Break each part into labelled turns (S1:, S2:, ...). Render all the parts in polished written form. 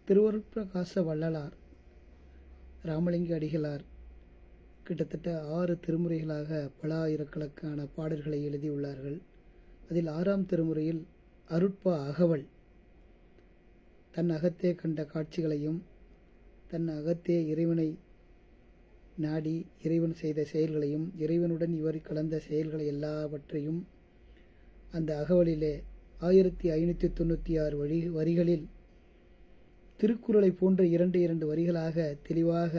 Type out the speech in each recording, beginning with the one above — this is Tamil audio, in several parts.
S1: திருவருட்பிரகாச வள்ளலார் ராமலிங்க அடிகளார் கிட்டத்தட்ட 6 திருமுறைகளாக பல ஆயிரக்கணக்கான பாடல்களை எழுதியுள்ளார்கள். அதில் 6ஆம் திருமுறையில் அருட்பா அகவல் தன் அகத்தே கண்ட காட்சிகளையும் தன் அகத்தே இறைவனை நாடி இறைவன் செய்த செயல்களையும் இறைவனுடன் இவர் கலந்த செயல்களை எல்லாவற்றையும் அந்த அகவலிலே 1596 வரிகளில் திருக்குறளை போன்ற இரண்டு வரிகளாக தெளிவாக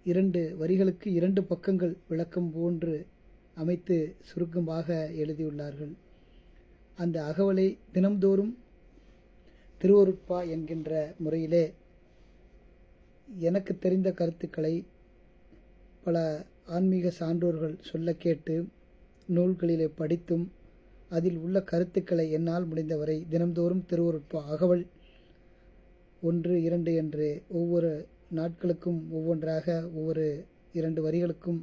S1: 2 வரிகளுக்கு 2 பக்கங்கள் விளக்கம் போன்று அமைத்து சுருக்கமாக எழுதியுள்ளார்கள். அந்த அகவலை தினம்தோறும் திருவருட்பா என்கின்ற முறையிலே எனக்கு தெரிந்த கருத்துக்களை பல ஆன்மீக சான்றோர்கள் சொல்ல கேட்டு நூல்களிலே படித்தும் அதில் உள்ள கருத்துக்களை என்னால் முடிந்தவரை தினம்தோறும் திருவருட்பா அகவல் 1, 2 என்று ஒவ்வொரு நாட்களுக்கும் ஒவ்வொன்றாக ஒவ்வொரு 2 வரிகளுக்கும்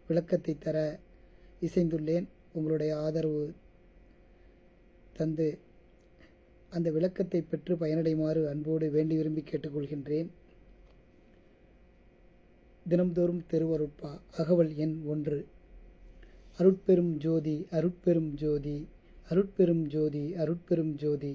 S1: விளக்கத்தை தர இசைந்துள்ளேன். உங்களுடைய ஆதரவு தந்து அந்த விளக்கத்தை பெற்று பயனடையுமாறு அன்போடு வேண்டி விரும்பி கேட்டுக்கொள்கின்றேன். தினம்தோறும் திருவருட்பா அகவல் எண் 1. அருட்பெரும் ஜோதி அருட்பெரும் ஜோதி அருட்பெரும் ஜோதி அருட்பெரும் ஜோதி